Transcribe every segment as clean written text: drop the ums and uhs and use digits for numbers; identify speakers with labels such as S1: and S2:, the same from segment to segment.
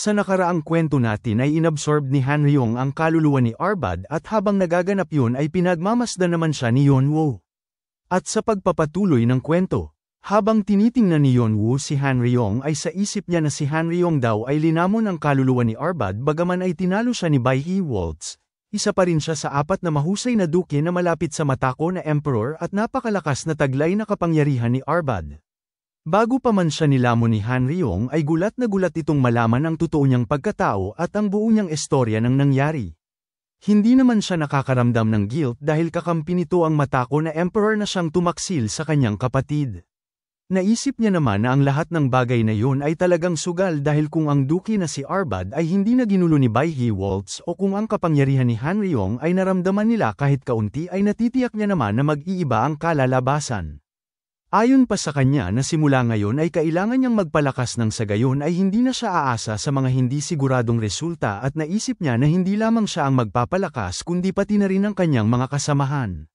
S1: Sa nakaraang kwento natin ay inabsorb ni Hanryong ang kaluluwa ni Arbad at habang nagaganap yun ay pinagmamasdan naman siya ni Yeonwoo. At sa pagpapatuloy ng kwento, habang tinitingnan ni Yeonwoo si Hanryong ay sa isip niya na si Hanryong daw ay linamon ang kaluluwa ni Arbad bagaman ay tinalo siya ni Bae Hee-woltz. Isa pa rin siya sa apat na mahusay na duke na malapit sa matako na emperor at napakalakas na taglay na kapangyarihan ni Arbad. Bago pa man siya nilamon ni Hanryong ay gulat na gulat itong malaman ang totoo niyang pagkatao at ang buo niyang istorya ng nangyari. Hindi naman siya nakakaramdam ng guilt dahil kakampi nito ang matako na emperor na siyang tumaksil sa kanyang kapatid. Naisip niya naman na ang lahat ng bagay na yun ay talagang sugal dahil kung ang duke na si Arbad ay hindi na ginulo ni Bae Hee-woltz o kung ang kapangyarihan ni Hanryong ay naramdaman nila kahit kaunti ay natitiyak niya naman na mag-iiba ang kalalabasan. Ayon pa sa kanya na simula ngayon ay kailangan niyang magpalakas ng sa gayon ay hindi na siya aasa sa mga hindi siguradong resulta at naisip niya na hindi lamang siya ang magpapalakas kundi pati na rin ang kanyang mga kasamahan.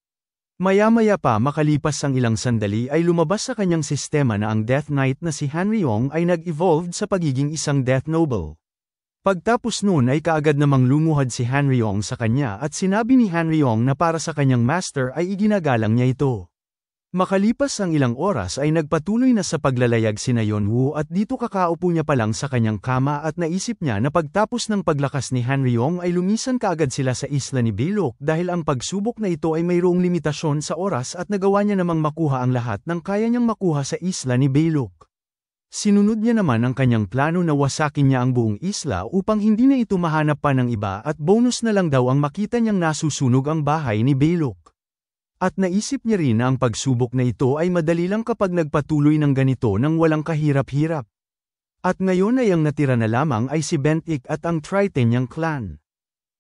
S1: Maya-maya pa makalipas ang ilang sandali ay lumabas sa kanyang sistema na ang Death Knight na si Hanryong ay nag-evolved sa pagiging isang Death Noble. Pagtapos noon ay kaagad namang lumuhad si Hanryong sa kanya at sinabi ni Hanryong na para sa kanyang master ay iginagalang niya ito. Makalipas ang ilang oras ay nagpatuloy na sa paglalayag sina Yeonwoo at dito kakaupo niya pa lang sa kanyang kama at naisip niya na pagtapos ng paglakas ni Hanryong ay lumisan kaagad sila sa isla ni Baelok dahil ang pagsubok na ito ay mayroong limitasyon sa oras at nagawa niya namang makuha ang lahat ng kaya niyang makuha sa isla ni Baelok. Sinunod niya naman ang kanyang plano na wasakin niya ang buong isla upang hindi na ito mahanap pa ng iba at bonus na lang daw ang makita niyang nasusunog ang bahay ni Baelok. At naisip niya rin na ang pagsubok na ito ay madali lang kapag nagpatuloy ng ganito nang walang kahirap-hirap. At ngayon ay ang natira na lamang ay si Bentik at ang Triton niyang clan.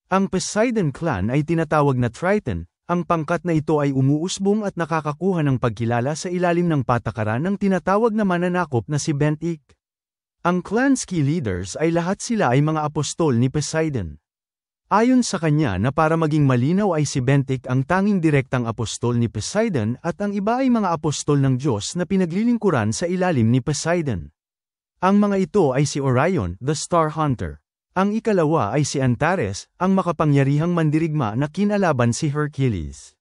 S1: Ang Poseidon clan ay tinatawag na Triton, ang pangkat na ito ay umuusbong at nakakakuha ng pagkilala sa ilalim ng patakaran ng tinatawag na mananakop na si Bentik. Ang clan's key leaders ay lahat sila ay mga apostol ni Poseidon. Ayon sa kanya na para maging malinaw ay si Bentik ang tanging direktang apostol ni Poseidon at ang iba ay mga apostol ng Diyos na pinaglilingkuran sa ilalim ni Poseidon. Ang mga ito ay si Orion, the Star Hunter. Ang ikalawa ay si Antares, ang makapangyarihang mandirigma na kinalaban si Hercules.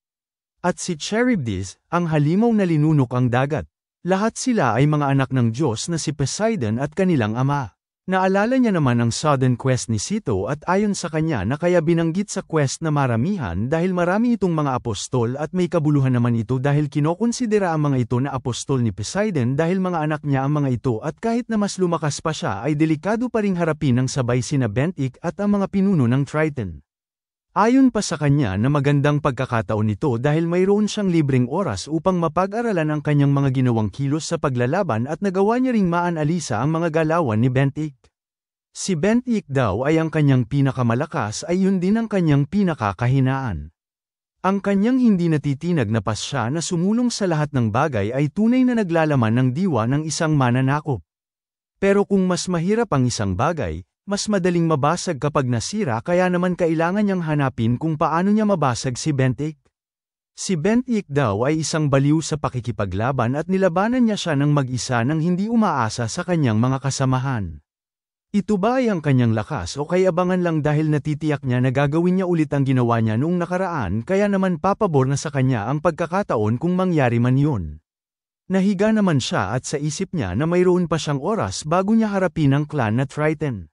S1: At si Charybdis, ang halimaw na linunok ang dagat. Lahat sila ay mga anak ng Diyos na si Poseidon at kanilang ama. Naalala niya naman ang sudden quest ni Sito at ayon sa kanya na kaya binanggit sa quest na maramihan dahil marami itong mga apostol at may kabuluhan naman ito dahil kinokonsidera ang mga ito na apostol ni Poseidon dahil mga anak niya ang mga ito at kahit na mas lumakas pa siya ay delikado pa ring harapin ng sabay sina Bentik at ang mga pinuno ng Triton. Ayon pa sa kanya na magandang pagkakataon ito dahil mayroon siyang libreng oras upang mapag-aralan ang kanyang mga ginawang kilos sa paglalaban at nagawa niya ring maanalisa ang mga galawan ni Bentik. Si Bentik daw ay ang kanyang pinakamalakas ay yun din ang kanyang pinakakahinaan. Ang kanyang hindi natitinag na pasya na sumulong sa lahat ng bagay ay tunay na naglalaman ng diwa ng isang mananakop. Pero kung mas mahirap ang isang bagay, mas madaling mabasag kapag nasira kaya naman kailangan niyang hanapin kung paano niya mabasag si Bentik. Si Bentik daw ay isang baliw sa pakikipaglaban at nilabanan niya siya ng mag-isa nang hindi umaasa sa kanyang mga kasamahan. Ito ba ay ang kanyang lakas o kay abangan lang dahil natitiyak niya na gagawin niya ulit ang ginawa niya noong nakaraan kaya naman papabor na sa kanya ang pagkakataon kung mangyari man yun. Nahiga naman siya at sa isip niya na mayroon pa siyang oras bago niya harapin ang clan na Triton.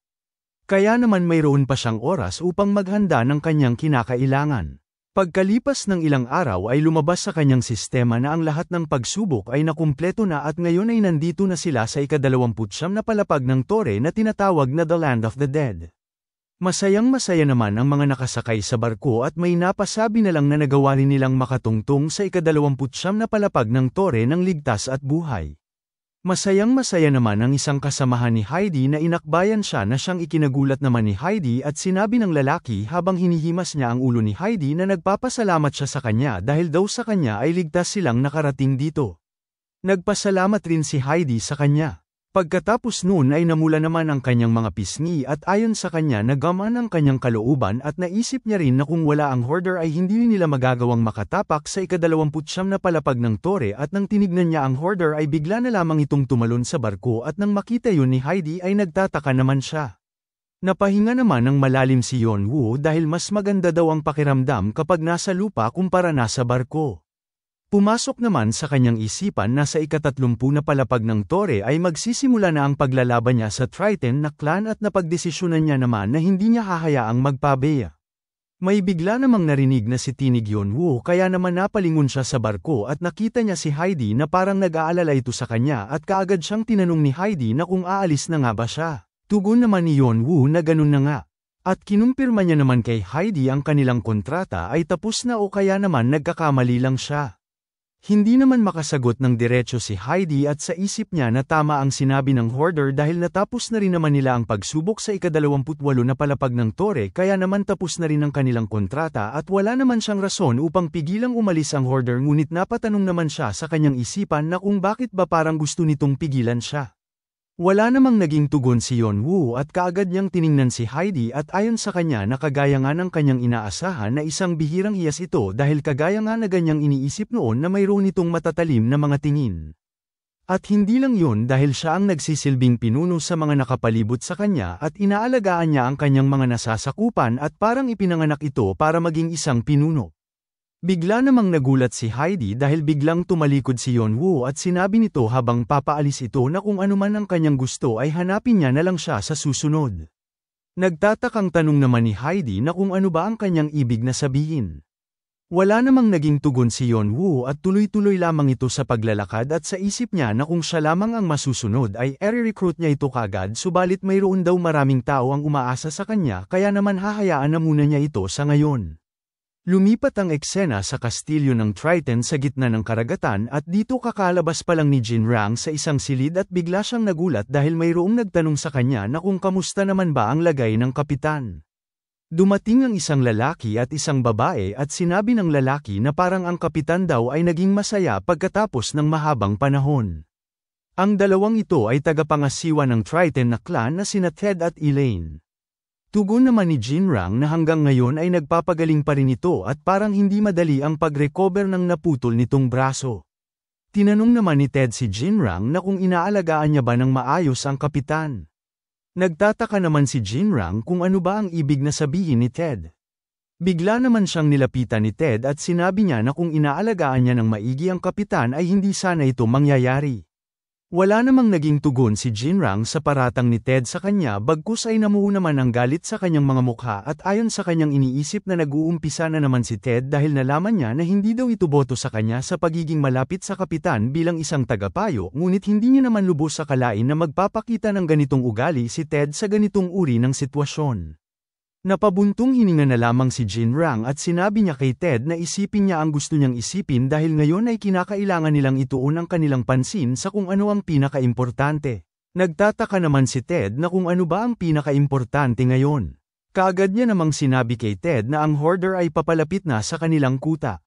S1: Kaya naman mayroon pa siyang oras upang maghanda ng kanyang kinakailangan. Pagkalipas ng ilang araw ay lumabas sa kanyang sistema na ang lahat ng pagsubok ay nakumpleto na at ngayon ay nandito na sila sa ika-29 na palapag ng tore na tinatawag na The Land of the Dead. Masayang-masaya naman ang mga nakasakay sa barko at may napasabi na lang na nagawa rin nilang makatungtong sa ika-29 na palapag ng tore ng ligtas at buhay. Masayang-masaya naman ang isang kasamahan ni Heidi na inakbayan siya na siyang ikinagulat naman ni Heidi at sinabi ng lalaki habang hinihimas niya ang ulo ni Heidi na nagpapasalamat siya sa kanya dahil daw sa kanya ay ligtas silang nakarating dito. Nagpasalamat rin si Heidi sa kanya. Pagkatapos noon ay namula naman ang kanyang mga pisngi at ayon sa kanya nagaman ang kanyang kalooban at naisip niya rin na kung wala ang hoarder ay hindi nila magagawang makatapak sa ika-29 na palapag ng tore at nang tinignan niya ang hoarder ay bigla na lamang itong tumalon sa barko at nang makita yun ni Heidi ay nagtataka naman siya. Napahinga naman ng malalim si Yeonwoo dahil mas maganda daw ang pakiramdam kapag nasa lupa kumpara nasa barko. Pumasok naman sa kanyang isipan na sa ika-30 na palapag ng tore ay magsisimula na ang paglalaban niya sa Triton na clan at napagdesisyonan niya naman na hindi niya hahayaang magpabeya. May bigla namang narinig na si Tinig Yeonwoo kaya naman napalingon siya sa barko at nakita niya si Heidi na parang nag-aalala ito sa kanya at kaagad siyang tinanong ni Heidi na kung aalis na nga ba siya. Tugon naman ni Yeonwoo na ganun na nga. At kinumpirma niya naman kay Heidi ang kanilang kontrata ay tapos na o kaya naman nagkakamali lang siya. Hindi naman makasagot ng diretso si Heidi at sa isip niya na tama ang sinabi ng hoarder dahil natapos na rin naman nila ang pagsubok sa ika-28 na palapag ng tore kaya naman tapos na rin ang kanilang kontrata at wala naman siyang rason upang pigilang umalis ang hoarder ngunit napatanong naman siya sa kanyang isipan na kung bakit ba parang gusto nitong pigilan siya. Wala namang naging tugon si Yeonwoo at kaagad niyang tiningnan si Heidi at ayon sa kanya na kagaya nga ng kanyang inaasahan na isang bihirang hiyas ito dahil kagaya nga na ganyang iniisip noon na mayroon itong matatalim na mga tingin. At hindi lang yun dahil siya ang nagsisilbing pinuno sa mga nakapalibot sa kanya at inaalagaan niya ang kanyang mga nasasakupan at parang ipinanganak ito para maging isang pinuno. Bigla namang nagulat si Heidi dahil biglang tumalikod si Yeonwoo at sinabi nito habang papaalis ito na kung ano man ang kanyang gusto ay hanapin niya na lang siya sa susunod. Nagtatakang tanong naman ni Heidi na kung ano ba ang kanyang ibig na sabihin. Wala namang naging tugon si Yeonwoo at tuloy-tuloy lamang ito sa paglalakad at sa isip niya na kung siya lamang ang masusunod ay i-recruit niya ito kagad subalit mayroon daw maraming tao ang umaasa sa kanya kaya naman hahayaan na muna niya ito sa ngayon. Lumipat ang eksena sa kastilyo ng Triton sa gitna ng karagatan at dito kakalabas pa lang ni Jin Rang sa isang silid at bigla siyang nagulat dahil mayroong nagtanong sa kanya na kung kamusta naman ba ang lagay ng kapitan. Dumating ang isang lalaki at isang babae at sinabi ng lalaki na parang ang kapitan daw ay naging masaya pagkatapos ng mahabang panahon. Ang dalawang ito ay tagapangasiwa ng Triton na clan na sina Ted at Elaine. Tugon naman ni Jin Rang na hanggang ngayon ay nagpapagaling pa rin ito at parang hindi madali ang pag-recover ng naputol nitong braso. Tinanong naman ni Ted si Jin Rang na kung inaalagaan niya ba ng maayos ang kapitan. Nagtataka naman si Jin Rang kung ano ba ang ibig na sabihin ni Ted. Bigla naman siyang nilapitan ni Ted at sinabi niya na kung inaalagaan niya ng maigi ang kapitan ay hindi sana ito mangyayari. Wala namang naging tugon si Jin Rang sa paratang ni Ted sa kanya bagkus ay namuo naman ang galit sa kanyang mga mukha at ayon sa kanyang iniisip na nag-uumpisa na naman si Ted dahil nalaman niya na hindi daw ito boto sa kanya sa pagiging malapit sa kapitan bilang isang tagapayo ngunit hindi niya naman lubos sa kalain na magpapakita ng ganitong ugali si Ted sa ganitong uri ng sitwasyon. Napabuntong hininga na lamang si Jin Rang at sinabi niya kay Ted na isipin niya ang gusto niyang isipin dahil ngayon ay kinakailangan nilang ituon ang kanilang pansin sa kung ano ang pinakaimportante. Nagtataka naman si Ted na kung ano ba ang pinakaimportante ngayon. Kaagad niya namang sinabi kay Ted na ang hoarder ay papalapit na sa kanilang kuta.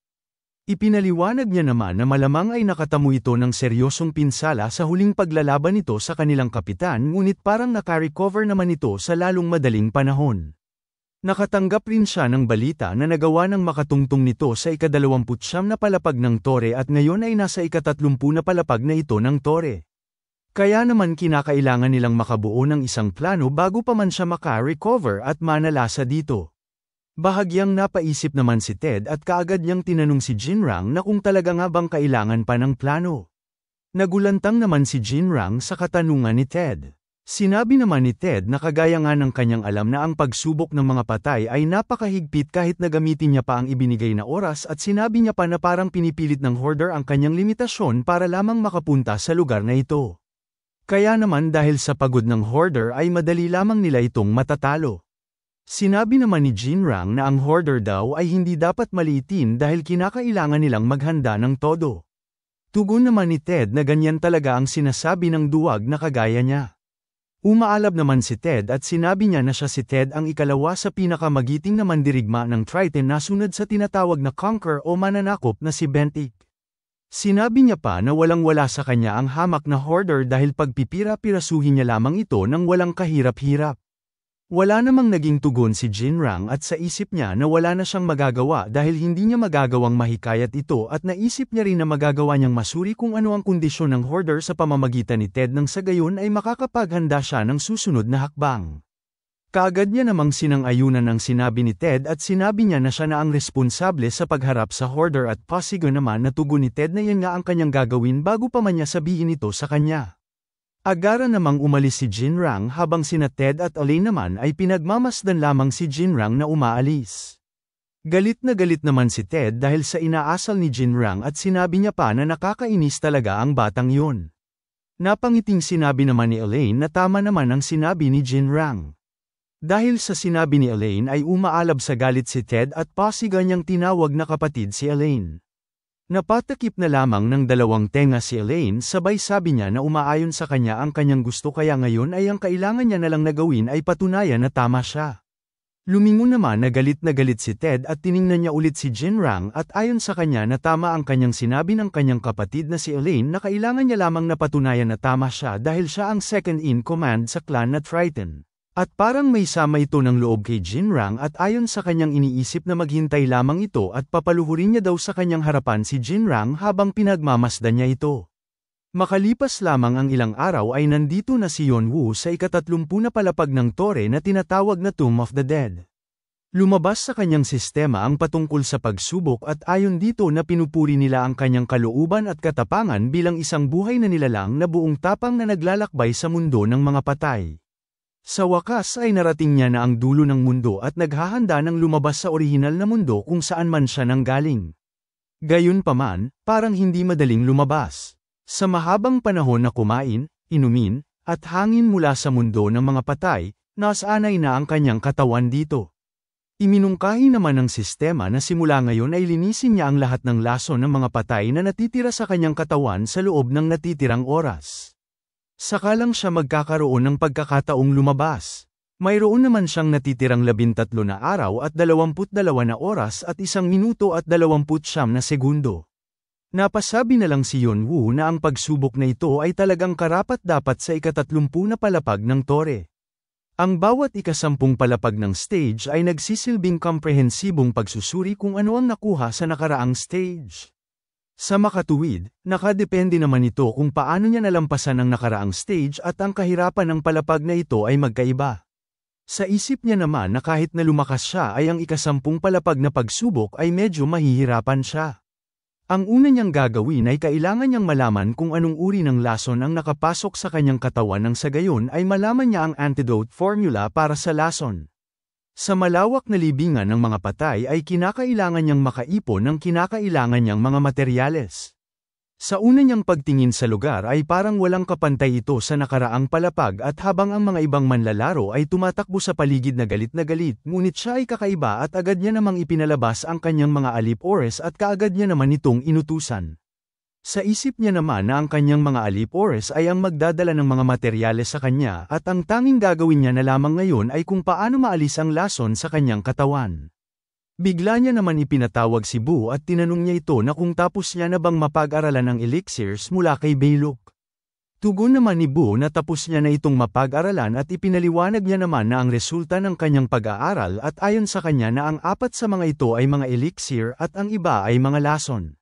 S1: Ipinaliwanag niya naman na malamang ay nakatamo ito ng seryosong pinsala sa huling paglalaban nito sa kanilang kapitan ngunit parang nakarecover naman ito sa lalong madaling panahon. Nakatanggap rin siya ng balita na nagawa ng makatungtong nito sa ika-29 na palapag ng tore at ngayon ay nasa ika-30 na palapag na ito ng tore. Kaya naman kinakailangan nilang makabuo ng isang plano bago pa man siya maka-recover at manalasa dito. Bahagyang napaisip naman si Ted at kaagad niyang tinanong si Jin Rang na kung talaga nga bang kailangan pa ng plano. Nagulantang naman si Jin Rang sa katanungan ni Ted. Sinabi naman ni Ted na kagaya nga ng kanyang alam na ang pagsubok ng mga patay ay napakahigpit kahit na gamitin niya pa ang ibinigay na oras at sinabi niya pa na parang pinipilit ng hoarder ang kanyang limitasyon para lamang makapunta sa lugar na ito. Kaya naman dahil sa pagod ng hoarder ay madali lamang nila itong matatalo. Sinabi naman ni Jin Rang na ang hoarder daw ay hindi dapat maliitin dahil kinakailangan nilang maghanda ng todo. Tugon naman ni Ted na ganyan talaga ang sinasabi ng duwag na kagaya niya. Umaalab naman si Ted at sinabi niya na siya si Ted ang ikalawa sa pinakamagiting na mandirigma ng Triton na sunod sa tinatawag na conqueror o mananakop na si Bentik. Sinabi niya pa na walang-wala sa kanya ang hamak na hoarder dahil pagpipira-pirasuhin niya lamang ito nang walang kahirap-hirap. Wala namang naging tugon si Jin Rang at sa isip niya na wala na siyang magagawa dahil hindi niya magagawang mahikayat ito at naisip niya rin na magagawa niyang masuri kung ano ang kondisyon ng hoarder sa pamamagitan ni Ted nang sa gayon ay makakapaghanda siya ng susunod na hakbang. Kaagad niya namang sinang-ayunan ang sinabi ni Ted at sinabi niya na siya na ang responsable sa pagharap sa hoarder at pasigo naman na tugon ni Ted na yan nga ang kanyang gagawin bago pa man niya sabihin ito sa kanya. Agara namang umalis si Jinrang habang sina Ted at Elaine naman ay pinagmamasdan lamang si Jinrang na umaalis. Galit naman si Ted dahil sa inaasal ni Jinrang at sinabi niya pa na nakakainis talaga ang batang yun. Napangiting sinabi naman ni Elaine na tama naman ang sinabi ni Jinrang. Dahil sa sinabi ni Elaine ay umaalab sa galit si Ted at pasiga niyang tinawag na kapatid si Elaine. Napatakip na lamang ng dalawang tenga si Elaine sabay sabi niya na umaayon sa kanya ang kanyang gusto kaya ngayon ay ang kailangan niya na lang na gawin ay patunayan na tama siya. Lumingon naman na galit si Ted at tiningnan niya ulit si Jinrang at ayon sa kanya na tama ang kanyang sinabi ng kanyang kapatid na si Elaine na kailangan niya lamang na patunayan na tama siya dahil siya ang second in command sa clan na Triton. At parang may sama ito ng loob kay Jinrang at ayon sa kanyang iniisip na maghintay lamang ito at papaluhurin niya daw sa kanyang harapan si Jinrang habang pinagmamasdan niya ito. Makalipas lamang ang ilang araw ay nandito na si Yeonwoo sa ika-30 na palapag ng tore na tinatawag na Tomb of the Dead. Lumabas sa kanyang sistema ang patungkol sa pagsubok at ayon dito na pinupuri nila ang kanyang kalooban at katapangan bilang isang buhay na nilalang na buong tapang na naglalakbay sa mundo ng mga patay. Sa wakas ay narating niya na ang dulo ng mundo at naghahanda ng lumabas sa orihinal na mundo kung saan man siya nanggaling. Gayunpaman, parang hindi madaling lumabas. Sa mahabang panahon na kumain, inumin, at hangin mula sa mundo ng mga patay, nasanay na ang kanyang katawan dito. Iminungkahi naman ng sistema na simula ngayon ay linisin niya ang lahat ng lason ng mga patay na natitira sa kanyang katawan sa loob ng natitirang oras. Saka lang siya magkakaroon ng pagkakataong lumabas. Mayroon naman siyang natitirang 13 na araw at 22 na oras at 1 minuto at 29 na segundo. Napasabi na lang si Yeonwoo na ang pagsubok na ito ay talagang karapat-dapat sa ika-30 na palapag ng tore. Ang bawat ika-10 palapag ng stage ay nagsisilbing komprehensibong pagsusuri kung ano ang nakuha sa nakaraang stage. Sa makatuwid, nakadepende naman ito kung paano niya nalampasan ang nakaraang stage at ang kahirapan ng palapag na ito ay magkaiba. Sa isip niya naman na kahit na lumakas siya ay ang ika-10 palapag na pagsubok ay medyo mahihirapan siya. Ang una niyang gagawin ay kailangan niyang malaman kung anong uri ng lason ang nakapasok sa kanyang katawan nang sa gayon ay malaman niya ang antidote formula para sa lason. Sa malawak na libingan ng mga patay ay kinakailangan niyang makaipon ng kinakailangan niyang mga materyales. Sa una niyang pagtingin sa lugar ay parang walang kapantay ito sa nakaraang palapag at habang ang mga ibang manlalaro ay tumatakbo sa paligid na galit ngunit siya ay kakaiba at agad niya namang ipinalabas ang kanyang mga alip-ores at kaagad niya naman itong inutusan. Sa isip niya naman na ang kanyang mga alip-ores ay ang magdadala ng mga materyales sa kanya at ang tanging gagawin niya na lamang ngayon ay kung paano maalis ang lason sa kanyang katawan. Bigla niya naman ipinatawag si Boo at tinanong niya ito na kung tapos niya na bang mapag-aralan ng elixirs mula kay Baylok. Tugon naman ni Boo na tapos niya na itong mapag-aralan at ipinaliwanag niya naman na ang resulta ng kanyang pag-aaral at ayon sa kanya na ang 4 sa mga ito ay mga elixir at ang iba ay mga lason.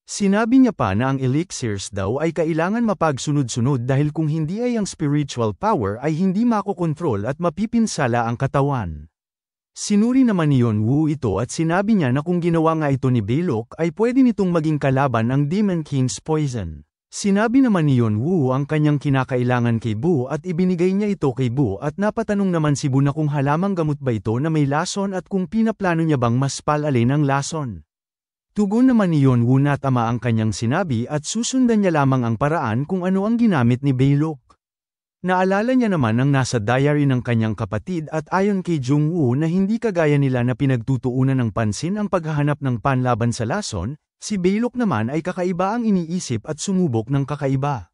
S1: Sinabi niya pa na ang elixirs daw ay kailangan mapagsunod-sunod dahil kung hindi ay ang spiritual power ay hindi makokontrol at mapipinsala ang katawan. Sinuri naman ni Yeonwoo ito at sinabi niya na kung ginawa nga ito ni Baylok ay pwede nitong maging kalaban ang Demon King's Poison. Sinabi naman ni Yeonwoo ang kanyang kinakailangan kay Boo at ibinigay niya ito kay Boo at napatanong naman si Boo na kung halamang gamot ba ito na may lason at kung pinaplano niya bang mas palalin ang lason. Tugon naman ni Yeonwoo na tama ang kanyang sinabi at susundan niya lamang ang paraan kung ano ang ginamit ni Baylok. Naalala niya naman ang nasa diary ng kanyang kapatid at ayon kay Jungwoo na hindi kagaya nila na pinagtutuunan ng pansin ang paghahanap ng panlaban sa lason, si Baylok naman ay kakaiba ang iniisip at sumubok ng kakaiba.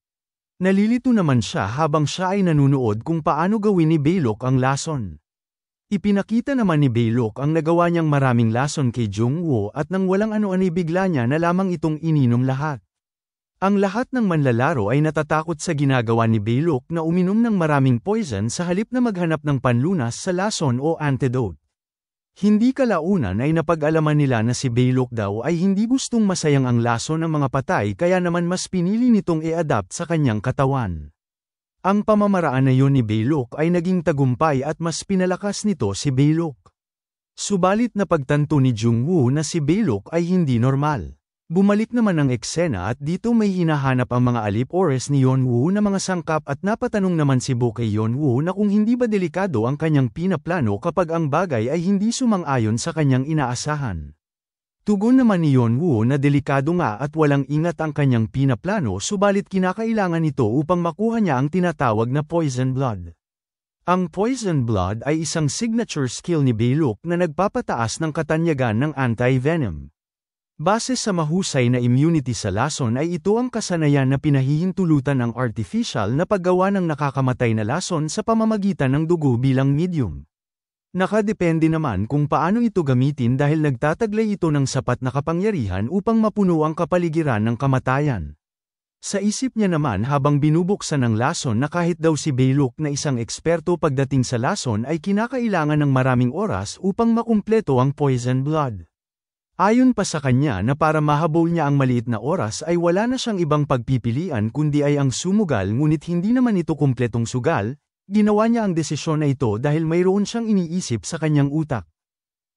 S1: Nalilito naman siya habang siya ay nanunood kung paano gawin ni Baylok ang lason. Ipinakita naman ni Baylok ang nagawa niyang maraming lason kay Jungwoo at nang walang ano-ano bigla niya na lamang itong ininom lahat. Ang lahat ng manlalaro ay natatakot sa ginagawa ni Baylok na uminom ng maraming poison sa halip na maghanap ng panlunas sa lason o antidote. Hindi kalaunan ay napag-alaman nila na si Baylok daw ay hindi gustong masayang ang lason ng mga patay kaya naman mas pinili nitong i-adapt sa kanyang katawan. Ang pamamaraan na yun ni Beilok ay naging tagumpay at mas pinalakas nito si Beilok. Subalit napagtanto ni Jungwoo na si Beilok ay hindi normal. Bumalik naman ang eksena at dito may hinahanap ang mga alip-ores ni Yeonwoo na mga sangkap at napatanong naman si Bo kay Yeonwoo na kung hindi ba delikado ang kanyang pinaplano kapag ang bagay ay hindi sumang-ayon sa kanyang inaasahan. Tugon naman ni Yeonwoo na delikado nga at walang ingat ang kanyang pinaplano subalit kinakailangan nito upang makuha niya ang tinatawag na poison blood. Ang poison blood ay isang signature skill ni Beilok na nagpapataas ng katanyagan ng anti-venom. Base sa mahusay na immunity sa lason ay ito ang kasanayan na pinahihintulutan ng artificial na paggawa ng nakakamatay na lason sa pamamagitan ng dugo bilang medium. Nakadepende naman kung paano ito gamitin dahil nagtataglay ito ng sapat na kapangyarihan upang mapuno ang kapaligiran ng kamatayan. Sa isip niya naman habang binubuksan ng lason na kahit daw si Beilok na isang eksperto pagdating sa lason ay kinakailangan ng maraming oras upang makumpleto ang poison blood. Ayon pa sa kanya na para mahabol niya ang maliit na oras ay wala na siyang ibang pagpipilian kundi ay ang sumugal ngunit hindi naman ito kumpletong sugal, ginawa niya ang desisyon na ito dahil mayroon siyang iniisip sa kanyang utak.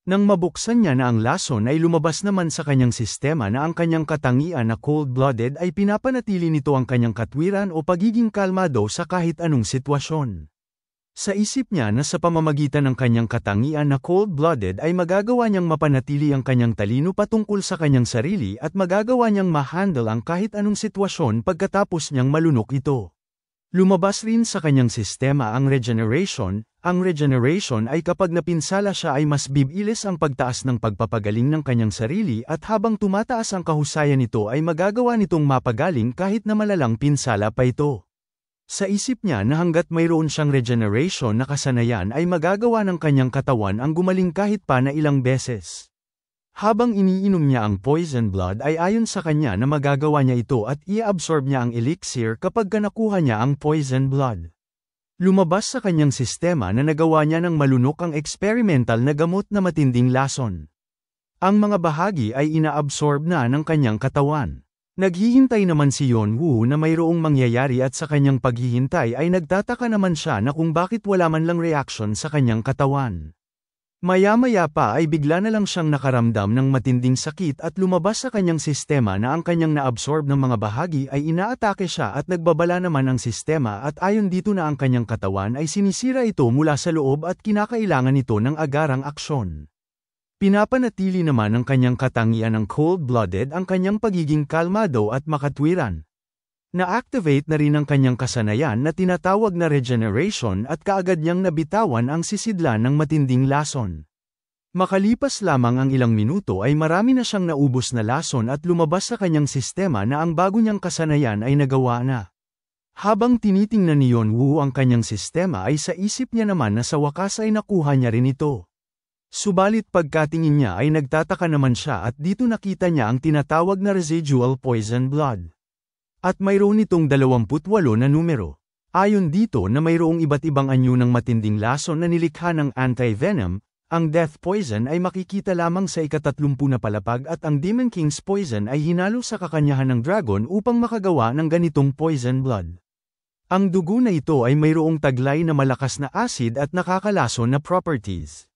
S1: Nang mabuksan niya na ang lason ay lumabas naman sa kanyang sistema na ang kanyang katangian na cold-blooded ay pinapanatili nito ang kanyang katwiran o pagiging kalmado sa kahit anong sitwasyon. Sa isip niya na sa pamamagitan ng kanyang katangian na cold-blooded ay magagawa niyang mapanatili ang kanyang talino patungkol sa kanyang sarili at magagawa niyang ma-handle ang kahit anong sitwasyon pagkatapos niyang malunok ito. Lumabas rin sa kanyang sistema ang regeneration. Ang regeneration ay kapag napinsala siya ay mas bibilis ang pagtaas ng pagpapagaling ng kanyang sarili at habang tumataas ang kahusayan nito ay magagawa nitong mapagaling kahit na malalang pinsala pa ito. Sa isip niya na hanggat mayroon siyang regeneration na kasanayan ay magagawa ng kanyang katawan ang gumaling kahit pa na ilang beses. Habang iniinom niya ang poison blood ay ayon sa kanya na magagawa niya ito at i-absorb niya ang elixir kapag nakuha niya ang poison blood. Lumabas sa kanyang sistema na nagawa niya ng malunok ang experimental na gamot na matinding lason. Ang mga bahagi ay ina-absorb na ng kanyang katawan. Naghihintay naman si Yeonwoo na mayroong mangyayari at sa kanyang paghihintay ay nagtataka naman siya na kung bakit wala man lang reaksyon sa kanyang katawan. Maya-maya pa ay bigla na lang siyang nakaramdam ng matinding sakit at lumabas sa kanyang sistema na ang kanyang naabsorb ng mga bahagi ay inaatake siya at nagbabala naman ang sistema at ayon dito na ang kanyang katawan ay sinisira ito mula sa loob at kinakailangan ito ng agarang aksyon. Pinapanatili naman ng kanyang katangian ng cold-blooded ang kanyang pagiging kalmado at makatwiran. Na-activate na rin ang kanyang kasanayan na tinatawag na regeneration at kaagad niyang nabitawan ang sisidlan ng matinding lason. Makalipas lamang ang ilang minuto ay marami na siyang naubos na lason at lumabas sa kanyang sistema na ang bago niyang kasanayan ay nagawa na. Habang tinitingnan ni Yeonwoo ang kanyang sistema ay sa isip niya naman na sa wakas ay nakuha niya rin ito. Subalit pagkatingin niya ay nagtataka naman siya at dito nakita niya ang tinatawag na residual poison blood. At mayroon itong 28 na numero. Ayon dito na mayroong iba't ibang anyo ng matinding lason na nilikha ng anti-venom, ang death poison ay makikita lamang sa ika-30 na palapag at ang Demon King's poison ay hinalo sa kakanyahan ng dragon upang makagawa ng ganitong poison blood. Ang dugo na ito ay mayroong taglay na malakas na acid at nakakalason na properties.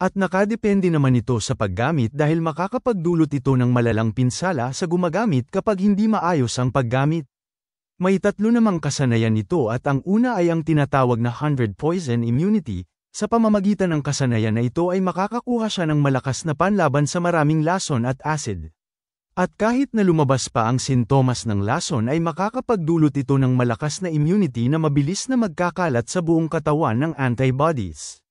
S1: At nakadepende naman ito sa paggamit dahil makakapagdulot ito ng malalang pinsala sa gumagamit kapag hindi maayos ang paggamit. May tatlo namang kasanayan nito at ang una ay ang tinatawag na 100 poison immunity. Sa pamamagitan ng kasanayan na ito ay makakakuha siya ng malakas na panlaban sa maraming lason at acid. At kahit na lumabas pa ang sintomas ng lason ay makakapagdulot ito ng malakas na immunity na mabilis na magkakalat sa buong katawan ng antibodies.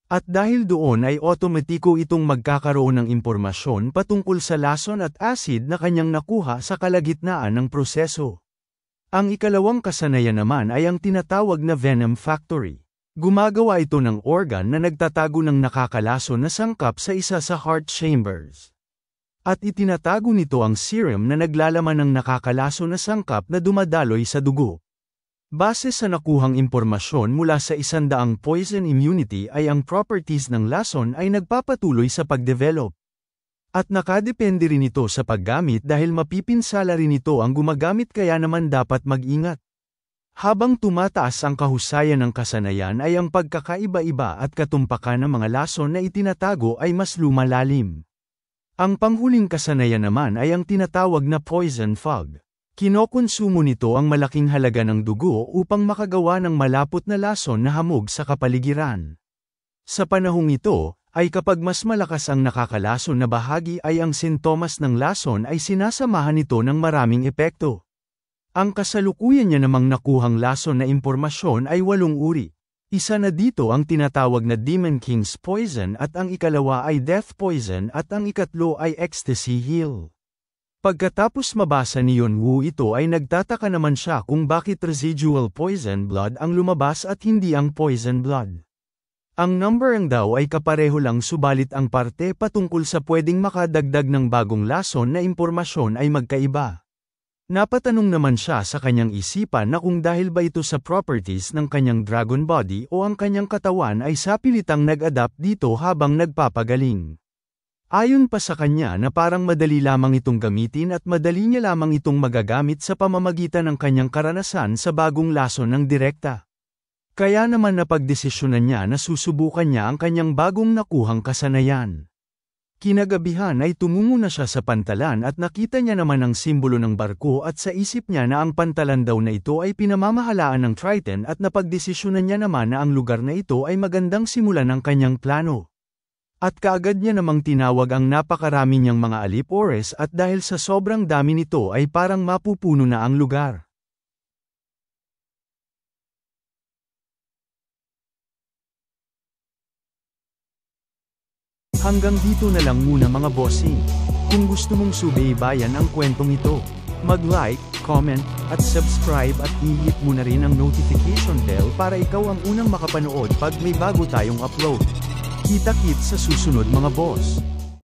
S1: At dahil doon ay otomatiko itong magkakaroon ng impormasyon patungkol sa lason at acid na kanyang nakuha sa kalagitnaan ng proseso. Ang ikalawang kasanayan naman ay ang tinatawag na venom factory. Gumagawa ito ng organ na nagtatago ng nakakalason na sangkap sa isa sa heart chambers. At itinatago nito ang serum na naglalaman ng nakakalason na sangkap na dumadaloy sa dugo. Base sa nakuhang impormasyon mula sa 100 poison immunity ay ang properties ng lason ay nagpapatuloy sa pagdevelop. At nakadepende rin ito sa paggamit dahil mapipinsala rin ito ang gumagamit kaya naman dapat mag-ingat. Habang tumataas ang kahusayan ng kasanayan ay ang pagkakaiba-iba at katumpakan ng mga lason na itinatago ay mas lumalalim. Ang panghuling kasanayan naman ay ang tinatawag na poison fog. Kinokonsumo nito ang malaking halaga ng dugo upang makagawa ng malapot na lason na hamog sa kapaligiran. Sa panahong ito, ay kapag mas malakas ang nakakalason na bahagi ay ang sintomas ng lason ay sinasamahan nito ng maraming epekto. Ang kasalukuyan niya namang nakuhang lason na impormasyon ay 8 uri. Isa na dito ang tinatawag na Demon King's Poison at ang ikalawa ay Death Poison at ang ikatlo ay Ecstasy Heal. Pagkatapos mabasa ni Yonwoo ito ay nagtataka naman siya kung bakit residual poison blood ang lumabas at hindi ang poison blood. Ang number daw ay kapareho lang subalit ang parte patungkol sa pwedeng makadagdag ng bagong lason na impormasyon ay magkaiba. Napatanong naman siya sa kanyang isipan na kung dahil ba ito sa properties ng kanyang dragon body o ang kanyang katawan ay sapilitang nag-adapt dito habang nagpapagaling. Ayon pa sa kanya na parang madali lamang itong gamitin at madali niya lamang itong magagamit sa pamamagitan ng kanyang karanasan sa bagong lason ng direkta. Kaya naman napagdesisyonan niya na susubukan niya ang kanyang bagong nakuhang kasanayan. Kinagabihan ay tumungo na siya sa pantalan at nakita niya naman ang simbolo ng barko at sa isip niya na ang pantalan daw na ito ay pinamamahalaan ng Triton at napagdesisyonan niya naman na ang lugar na ito ay magandang simulan ng kanyang plano. At kaagad niya namang tinawag ang napakarami niyang mga alipores at dahil sa sobrang dami nito ay parang mapupuno na ang lugar. Hanggang dito na lang muna mga bossing. Kung gusto mong subaybayan ang kwentong ito, mag-like, comment, at subscribe at i-hit mo na rin ang notification bell para ikaw ang unang makapanood pag may bago tayong upload. Kita-kits sa susunod mga boss.